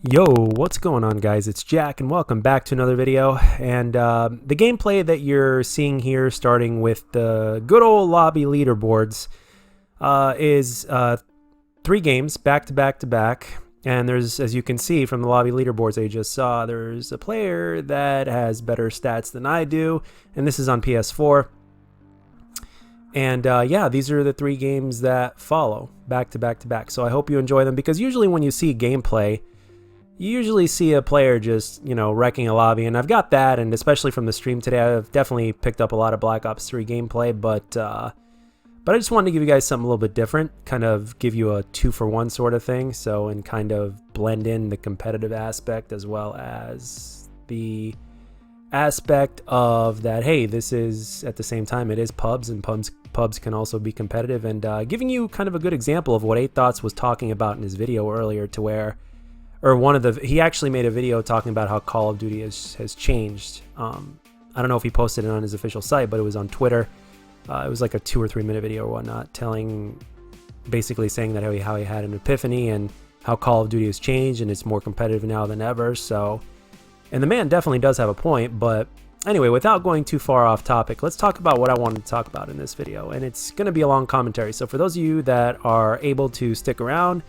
Yo, what's going on, guys? It's Jack and welcome back to another video. And the gameplay that you're seeing here, starting with the good old lobby leaderboards, is 3 games back to back to back. And there's, as you can see from the lobby leaderboards that you just saw, there's a player that has better stats than I do, and this is on PS4. And yeah, these are the 3 games that follow back to back to back. So I hope you enjoy them, because usually when you see gameplay, you usually see a player just, wrecking a lobby, and I've got that, and especially from the stream today, I've definitely picked up a lot of Black Ops 3 gameplay, but I just wanted to give you guys something a little bit different, kind of give you a 2-for-1 sort of thing, and kind of blend in the competitive aspect as well as the aspect of that, hey, this is, at the same time, it is pubs, and pubs can also be competitive, and giving you kind of a good example of what 8 Thoughts was talking about in his video earlier, to where he actually made a video talking about how Call of Duty has changed. I don't know if he posted it on his official site, but it was on Twitter. It was like a 2 or 3 minute video or whatnot, basically saying that how he had an epiphany and how Call of Duty has changed and it's more competitive now than ever. So, and the man definitely does have a point. But anyway, without going too far off topic, let's talk about what I wanted to talk about in this video, and it's going to be a long commentary. So for those of you that are able to stick around,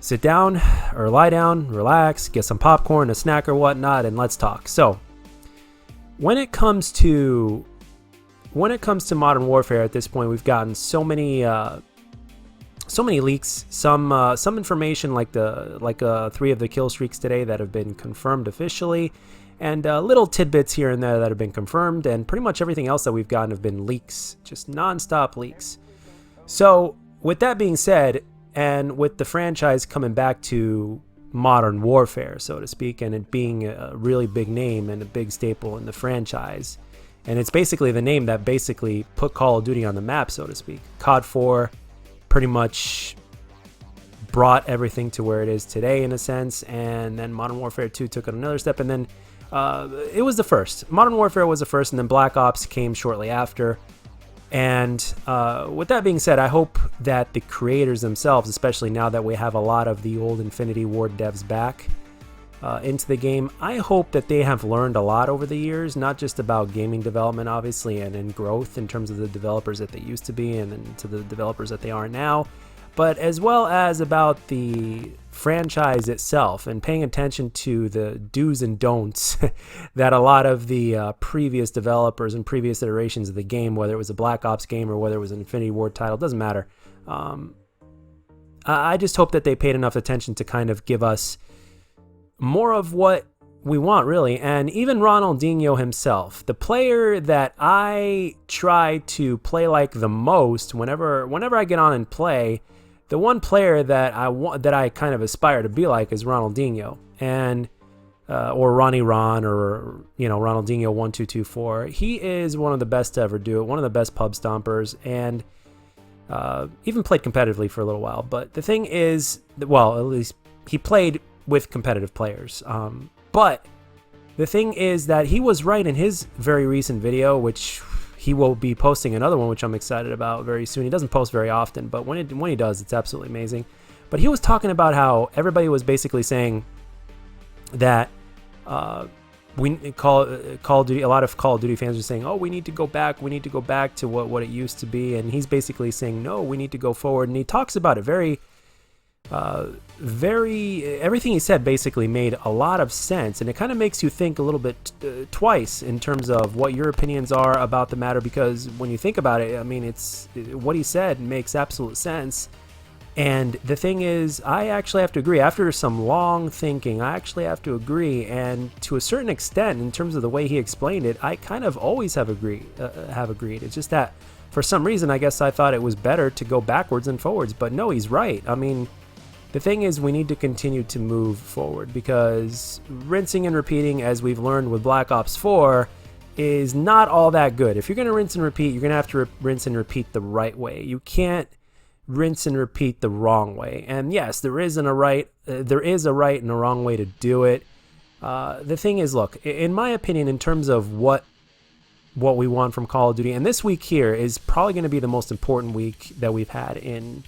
sit down or lie down, relax, get some popcorn, a snack or whatnot, and let's talk. So when it comes to Modern Warfare at this point, we've gotten so many leaks, some information like 3 of the kill streaks today that have been confirmed officially, and little tidbits here and there that have been confirmed, and pretty much everything else that we've gotten have been leaks, just non-stop leaks. So with that being said, and with the franchise coming back to Modern Warfare, so to speak, and it being a really big name and a big staple in the franchise, and it's basically the name that basically put Call of Duty on the map, so to speak. COD 4 pretty much brought everything to where it is today, in a sense, and then Modern Warfare 2 took it another step, and then it was the first. Modern Warfare was the first, and then Black Ops came shortly after. And with that being said, I hope that the creators themselves, especially now that we have a lot of the old Infinity Ward devs back into the game, I hope that they have learned a lot over the years, not just about gaming development, obviously, and in growth in terms of the developers that they used to be and then to the developers that they are now, but as well as about the franchise itself and paying attention to the do's and don'ts that a lot of the previous developers and previous iterations of the game, whether it was a Black Ops game or whether it was an Infinity Ward title, doesn't matter. I just hope that they paid enough attention to kind of give us more of what we want, really. And even Ronaldinho himself, the player that I try to play like the most whenever I get on and play, the one player that I kind of aspire to be like is Ronaldinho, and or Ronnie Ron, or Ronaldinho 1224. He is one of the best to ever do it, one of the best pub stompers, and even played competitively for a little while. But the thing is, well, at least he played with competitive players. But the thing is that he was right in his very recent video, which he will be posting another one, which I'm excited about very soon. He doesn't post very often, but when he does, it's absolutely amazing. But he was talking about how everybody was basically saying that Call of Duty, a lot of Call of Duty fans are saying, oh, we need to go back to what it used to be, and he's basically saying, no, we need to go forward. And he talks about it everything he said basically made a lot of sense, and it kind of makes you think a little bit twice in terms of what your opinions are about the matter, because when you think about it, I mean, it's what he said makes absolute sense. And the thing is, I actually have to agree. After some long thinking, I actually have to agree, and to a certain extent, in terms of the way he explained it, I kind of always have agreed. It's just that for some reason, I guess I thought it was better to go backwards than forwards, but no, he's right. I mean, the thing is, we need to continue to move forward, because rinsing and repeating, as we've learned with Black Ops 4, is not all that good. If you're going to rinse and repeat, you're going to have to rinse and repeat the right way. You can't rinse and repeat the wrong way. And yes, there is a right and a wrong way to do it. The thing is, look, in my opinion, in terms of what we want from Call of Duty, and this week here is probably going to be the most important week that we've had in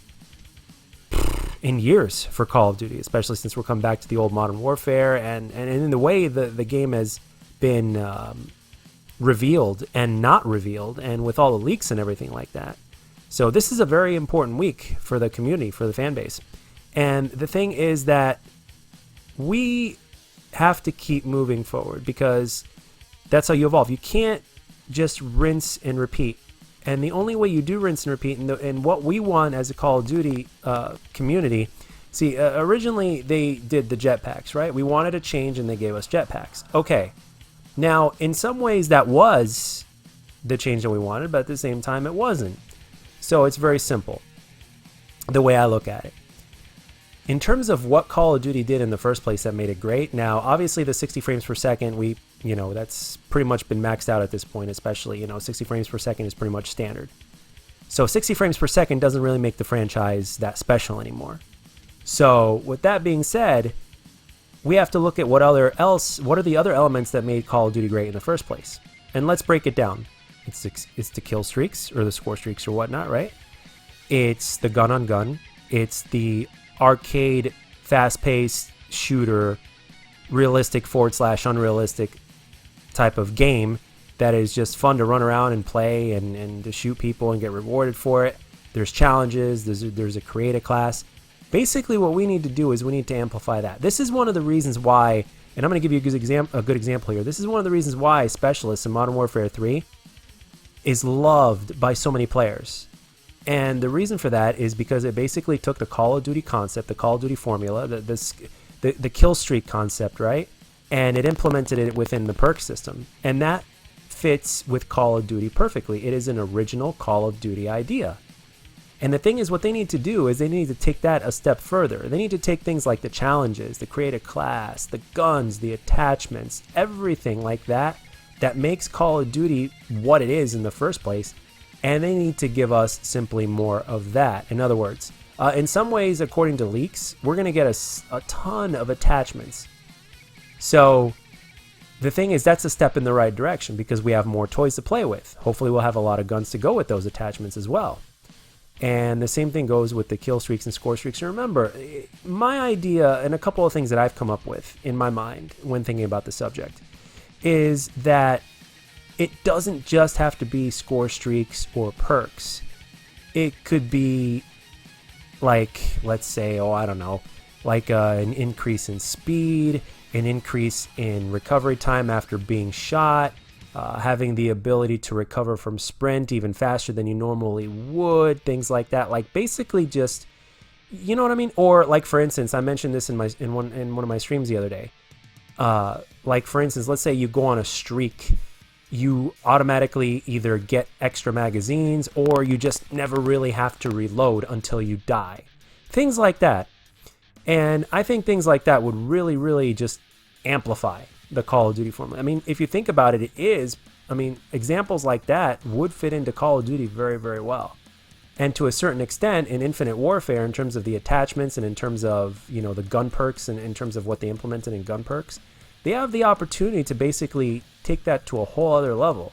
in years for Call of Duty, especially since we're coming back to the old Modern Warfare, and in the way the game has been revealed and not revealed, and with all the leaks and everything like that. So this is a very important week for the community, for the fan base. And the thing is that we have to keep moving forward, because that's how you evolve. You can't just rinse and repeat. And the only way you do rinse and repeat, and what we want as a Call of Duty community, see, originally they did the jetpacks, right? We wanted a change and they gave us jetpacks. Okay. Now, in some ways that was the change that we wanted, but at the same time it wasn't. So it's very simple, the way I look at it. In terms of what Call of Duty did in the first place that made it great, now, obviously the 60 frames per second, that's pretty much been maxed out at this point, especially, 60 frames per second is pretty much standard. So 60 frames per second doesn't really make the franchise that special anymore. So with that being said, we have to look at what are the other elements that made Call of Duty great in the first place. And let's break it down. It's the kill streaks or the score streaks or whatnot, right? It's the gun on gun. It's the arcade, fast-paced shooter, realistic / unrealistic type of game that is just fun to run around and play and to shoot people and get rewarded for it. There's challenges. There's a creative class. Basically, what we need to do is we need to amplify that. This is one of the reasons why, and I'm going to give you a good example here. This is one of the reasons why Specialists in Modern Warfare 3 is loved by so many players. And the reason for that is because it basically took the Call of Duty concept, the Call of Duty formula, the kill streak concept, right? And it implemented it within the perk system. And that fits with Call of Duty perfectly. It is an original Call of Duty idea. And the thing is, what they need to do is they need to take that a step further. They need to take things like the challenges, the creative class, the guns, the attachments, everything like that makes Call of Duty what it is in the first place. And they need to give us simply more of that. In other words, in some ways, according to leaks, we're going to get a ton of attachments. So the thing is, that's a step in the right direction because we have more toys to play with. Hopefully we'll have a lot of guns to go with those attachments as well. And the same thing goes with the kill streaks and score streaks. And remember, my idea and a couple of things that I've come up with in my mind when thinking about the subject is that it doesn't just have to be score streaks or perks. It could be like, let's say, an increase in speed, an increase in recovery time after being shot, having the ability to recover from sprint even faster than you normally would, things like that. Like basically just, you know what I mean? Or like, for instance, I mentioned this in one of my streams the other day. Like for instance, let's say you go on a streak, you automatically either get extra magazines or you just never really have to reload until you die. Things like that. And I think things like that would really, really just amplify the Call of Duty formula. I mean, if you think about it, examples like that would fit into Call of Duty very, very well. And to a certain extent, in Infinite Warfare, in terms of the attachments and in terms of, the gun perks and in terms of what they implemented in gun perks, they have the opportunity to basically take that to a whole other level.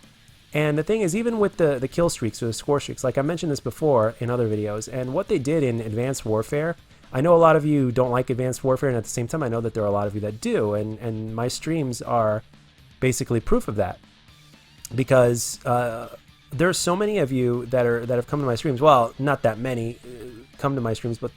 And the thing is, even with the kill streaks or the score streaks, like I mentioned this before in other videos, and what they did in Advanced Warfare, I know a lot of you don't like Advanced Warfare, and at the same time, I know that there are a lot of you that do, and my streams are basically proof of that. Because there are so many of you that have come to my streams. Well, not that many come to my streams, but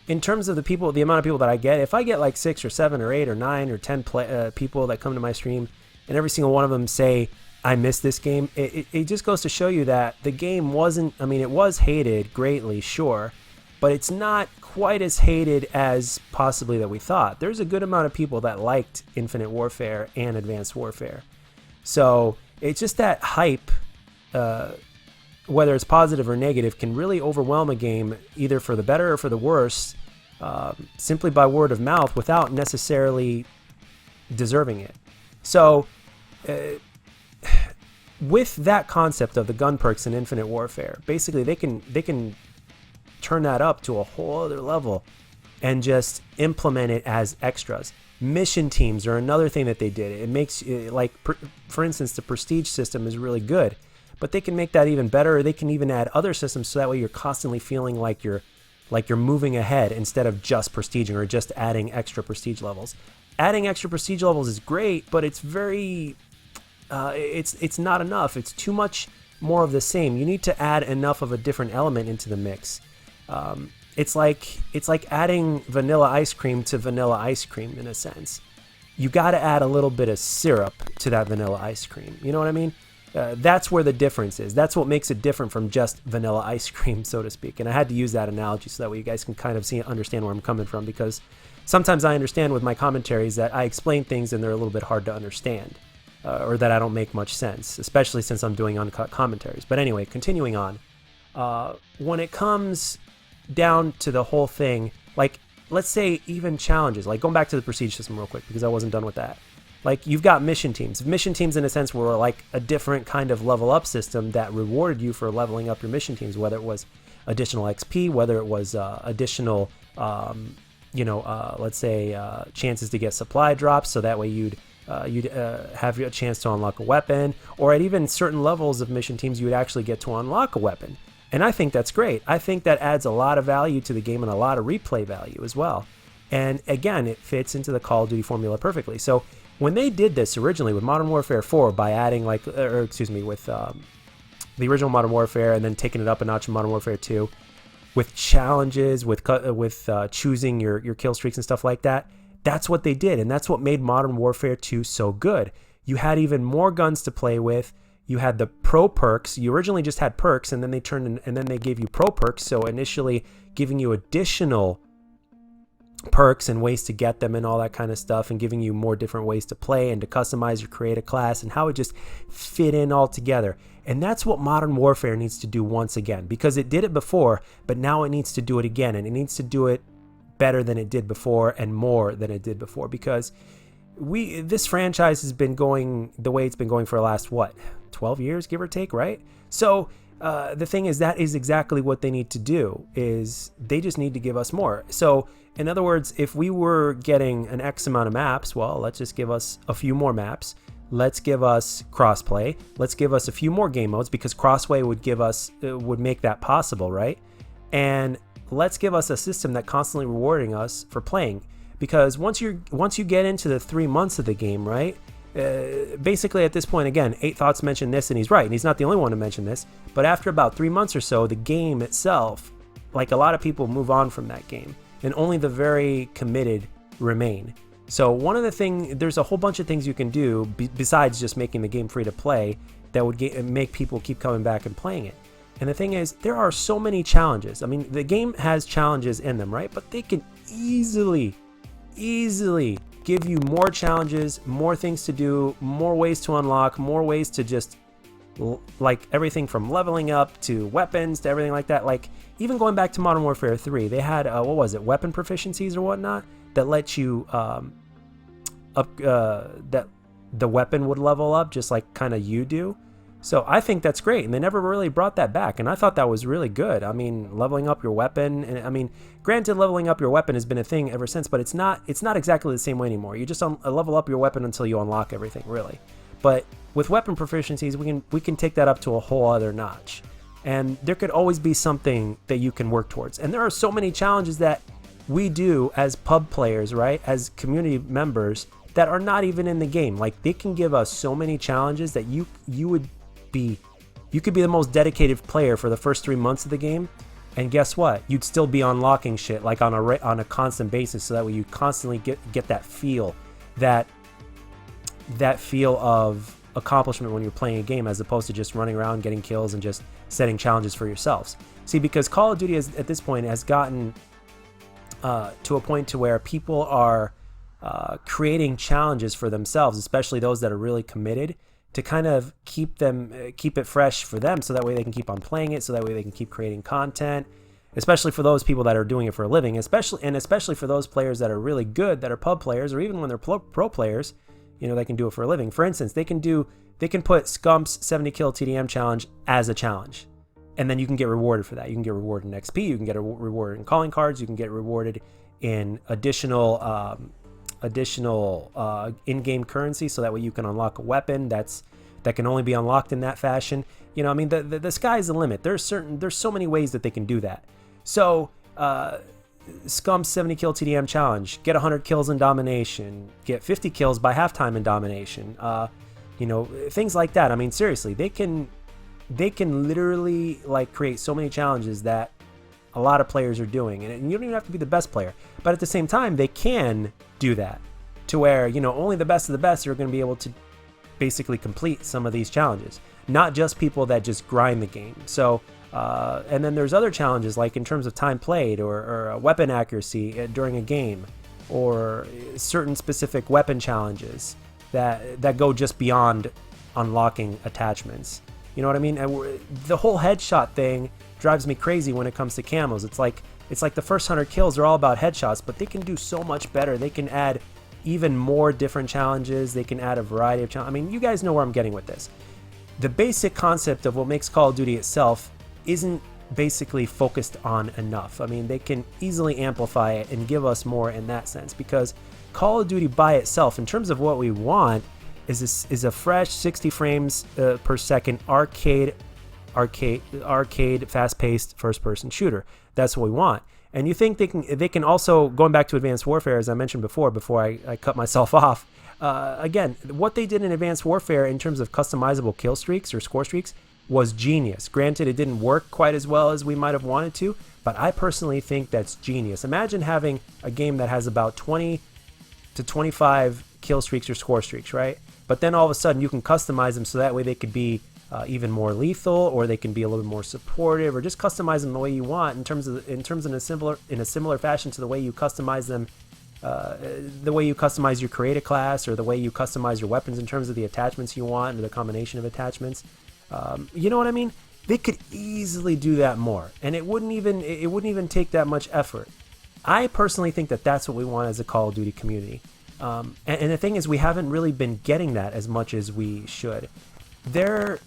in terms of the amount of people that I get, if I get like 6 or 7 or 8 or 9 or 10 people that come to my stream, and every single one of them say, I missed this game, it just goes to show you that the game wasn't, it was hated greatly, sure, but it's not quite as hated as possibly that we thought. There's a good amount of people that liked Infinite Warfare and Advanced Warfare. So it's just that hype, whether it's positive or negative, can really overwhelm a game either for the better or for the worse, simply by word of mouth without necessarily deserving it. So with that concept of the gun perks in Infinite Warfare, basically they can turn that up to a whole other level and just implement it as extras. Mission teams are another thing that they did. It makes, for instance, the prestige system is really good, but they can make that even better, or they can even add other systems so that way you're constantly feeling like you're like you're moving ahead instead of just prestiging or just adding extra prestige levels. Adding extra prestige levels is great, but it's very it's not enough. It's too much more of the same. You need to add enough of a different element into the mix. It's like adding vanilla ice cream to vanilla ice cream in a sense. You got to add a little bit of syrup to that vanilla ice cream. You know what I mean? That's where the difference is. That's what makes it different from just vanilla ice cream, so to speak. And I had to use that analogy so that way you guys can kind of understand where I'm coming from, because sometimes I understand with my commentaries that I explain things and they're a little bit hard to understand, or that I don't make much sense, especially since I'm doing uncut commentaries. But anyway, continuing on. When it comes down to the whole thing, like, let's say even challenges, like going back to the prestige system real quick, because I wasn't done with that. Like, you've got mission teams. Mission teams, in a sense, were like a different kind of level up system that rewarded you for leveling up your mission teams, whether it was additional XP, whether it was additional, let's say chances to get supply drops, so that way you'd have a chance to unlock a weapon, or at even certain levels of mission teams, you would actually get to unlock a weapon. And I think that's great. I think that adds a lot of value to the game and a lot of replay value as well. And again, it fits into the Call of Duty formula perfectly. So when they did this originally with Modern Warfare 4 by adding with the original Modern Warfare and then taking it up a notch in Modern Warfare 2 with challenges, with choosing your kill streaks and stuff like that, that's what they did. And that's what made Modern Warfare 2 so good. You had even more guns to play with. You had the pro perks. You originally just had perks, and then they gave you pro perks. So initially giving you additional perks and ways to get them and all that kind of stuff, and giving you more different ways to play and to customize your creative class and how it just fit in all together. And that's what Modern Warfare needs to do once again, because it did it before, but now it needs to do it again, and it needs to do it better than it did before and more than it did before, because this franchise has been going the way it's been going for the last 12 years, give or take, right? So the thing is, that is exactly what they need to do, is they just need to give us more. So in other words, if we were getting an X amount of maps, well, let's just give us a few more maps. Let's give us crossplay. Let's give us a few more game modes, because crossplay would make that possible, right? And let's give us a system that constantly rewarding us for playing, because once you get into the 3 months of the game, right? Basically at this point, again, 8 Thoughts mentioned this, and he's right, and he's not the only one to mention this, but after about 3 months or so, the game itself, like, a lot of people move on from that game, and only the very committed remain. So there's a whole bunch of things you can do besides just making the game free to play that would make people keep coming back and playing it. And the thing is, there are so many challenges. I mean, the game has challenges in them, right? But they can easily give you more challenges, more things to do, more ways to unlock, more ways to just, like, everything from leveling up to weapons to everything like that. Like, even going back to Modern Warfare 3, they had, weapon proficiencies or whatnot that let you, that the weapon would level up just like kind of you do. So I think that's great, and they never really brought that back, and I thought that was really good. I mean, leveling up your weapon, and I mean, granted, leveling up your weapon has been a thing ever since, but it's not exactly the same way anymore. You just level up your weapon until you unlock everything, really. But with weapon proficiencies, we can take that up to a whole other notch, and there could always be something that you can work towards. And there are so many challenges that we do as pub players, right, as community members, that are not even in the game. Like, they can give us so many challenges that you could be the most dedicated player for the first 3 months of the game, and guess what? You'd still be unlocking shit like on a constant basis, so that way you constantly get that feel of accomplishment when you're playing a game, as opposed to just running around getting kills and just setting challenges for yourselves. See, because Call of Duty at this point has gotten to a point to where people are creating challenges for themselves, especially those that are really committed, to kind of keep it fresh for them, so that way they can keep on playing it, so that way they can keep creating content, especially for those people that are doing it for a living, especially for those players that are really good, that are pub players, or even when they're pro players, they can do it for a living. For instance, they can put Scump's 70 kill TDM challenge as a challenge, and then you can get rewarded for that. You can get rewarded in XP, you can get rewarded in calling cards, you can get rewarded in additional in-game currency, so that way you can unlock a weapon that can only be unlocked in that fashion. I mean, the sky's the limit. There's so many ways that they can do that. So Scum 70 kill TDM challenge, get 100 kills in domination, get 50 kills by halftime in domination, things like that. I mean, seriously, they can literally like create so many challenges that a lot of players are doing, and you don't even have to be the best player, but at the same time they can do that to where only the best of the best are going to be able to basically complete some of these challenges, not just people that just grind the game. So and then there's other challenges like in terms of time played or weapon accuracy during a game, or certain specific weapon challenges that go just beyond unlocking attachments. You know what I mean? And the whole headshot thing drives me crazy when it comes to camos. It's like the first 100 kills are all about headshots, but they can do so much better. They can add even more different challenges. They can add a variety of challenges. I mean, you guys know where I'm getting with this. The basic concept of what makes Call of Duty itself isn't basically focused on enough. I mean, they can easily amplify it and give us more in that sense, because Call of Duty by itself, in terms of what we want, is a fresh 60 frames per second arcade fast-paced first-person shooter. That's what we want. And you think they can also, going back to Advanced Warfare, as I mentioned before I cut myself off, again, what they did in Advanced Warfare in terms of customizable kill streaks or score streaks was genius. Granted, it didn't work quite as well as we might have wanted to, but I personally think that's genius. Imagine having a game that has about 20 to 25 kill streaks or score streaks, right? But then all of a sudden you can customize them so that way they could be even more lethal, or they can be a little bit more supportive, or just customize them the way you want in terms in a similar fashion to the way you customize them, the way you customize your creative class, or the way you customize your weapons in terms of the attachments you want, or the combination of attachments. You know what I mean? They could easily do that more, and it wouldn't even take that much effort. I personally think that that's what we want as a Call of Duty community. And the thing is, we haven't really been getting that as much as we should. They're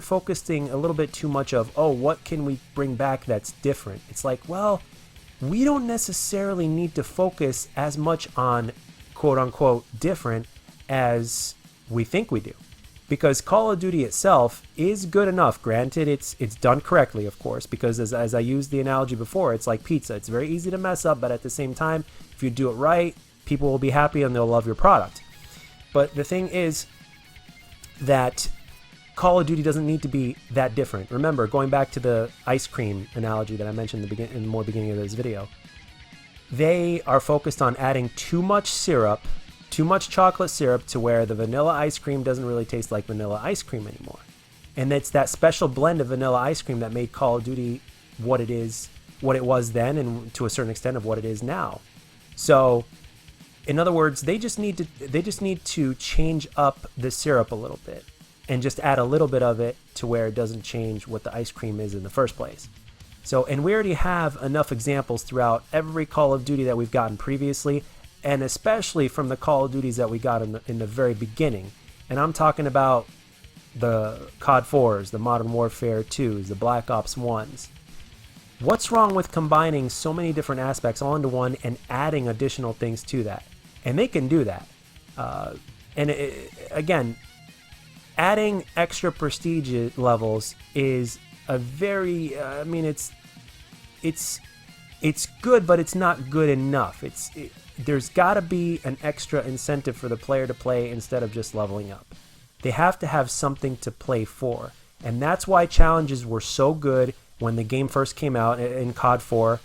focusing a little bit too much of, what can we bring back that's different? It's like, well, we don't necessarily need to focus as much on quote unquote different as we think we do. Because Call of Duty itself is good enough. Granted, it's done correctly, of course, because as I used the analogy before, it's like pizza. It's very easy to mess up, but at the same time, if you do it right, people will be happy and they'll love your product. But the thing is that Call of Duty doesn't need to be that different. Remember, going back to the ice cream analogy that I mentioned in the beginning of this video, they are focused on adding too much syrup, too much chocolate syrup, to where the vanilla ice cream doesn't really taste like vanilla ice cream anymore. And it's that special blend of vanilla ice cream that made Call of Duty what it was then, and to a certain extent of what it is now. So, in other words, they just need to change up the syrup a little bit, and just add a little bit of it to where it doesn't change what the ice cream is in the first place. So, and we already have enough examples throughout every Call of Duty that we've gotten previously, and especially from the Call of Duties that we got in the very beginning. And I'm talking about the COD 4s, the Modern Warfare 2s, the Black Ops 1s. What's wrong with combining so many different aspects all into one and adding additional things to that? And they can do that. Again, adding extra prestige levels is a very, it's good, but it's not good enough. There's got to be an extra incentive for the player to play instead of just leveling up. They have to have something to play for. And that's why challenges were so good when the game first came out in COD 4.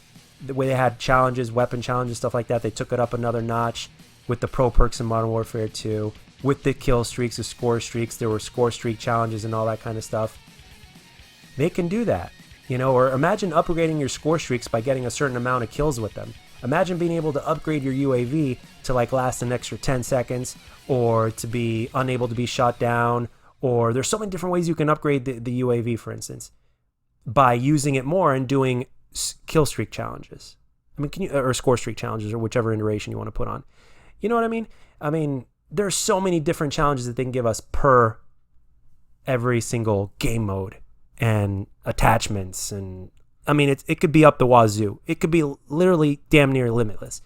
The way they had challenges, weapon challenges, stuff like that, they took it up another notch with the pro perks in Modern Warfare 2. With the kill streaks, the score streaks, there were score streak challenges and all that kind of stuff. They can do that. Or imagine upgrading your score streaks by getting a certain amount of kills with them. Imagine being able to upgrade your UAV to last an extra 10 seconds, or to be unable to be shot down, or there's so many different ways you can upgrade the UAV, for instance, by using it more and doing kill streak challenges. Or score streak challenges, or whichever iteration you want to put on. You know what I mean? There's so many different challenges that they can give us per every single game mode and attachments, and it could be up the wazoo. It could be literally damn near limitless.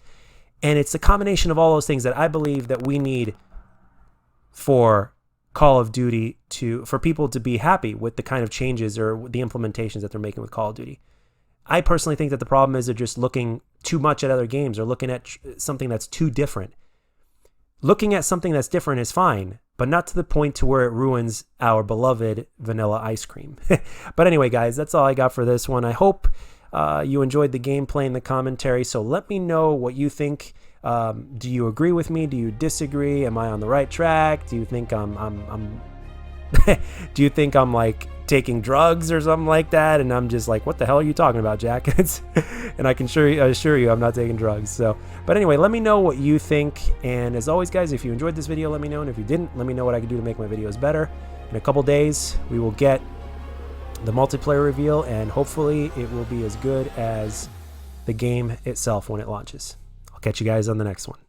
And it's a combination of all those things that I believe that we need for Call of Duty for people to be happy with the kind of changes or the implementations that they're making with Call of Duty. I personally think that the problem is they're just looking too much at other games or looking at something that's too different. Looking at something that's different is fine, but not to the point to where it ruins our beloved vanilla ice cream. But anyway, guys, that's all I got for this one. I hope you enjoyed the gameplay and the commentary, so let me know what you think. Do you agree with me? Do you disagree? Am I on the right track? Do you think I'm do you think I'm like taking drugs or something like that, and I'm just like, what the hell are you talking about, Jack? And I can assure you I'm not taking drugs. So, but anyway, let me know what you think, and as always, guys, if you enjoyed this video, let me know, and if you didn't, let me know what I can do to make my videos better. In a couple days we will get the multiplayer reveal, and hopefully it will be as good as the game itself when it launches. I'll catch you guys on the next one.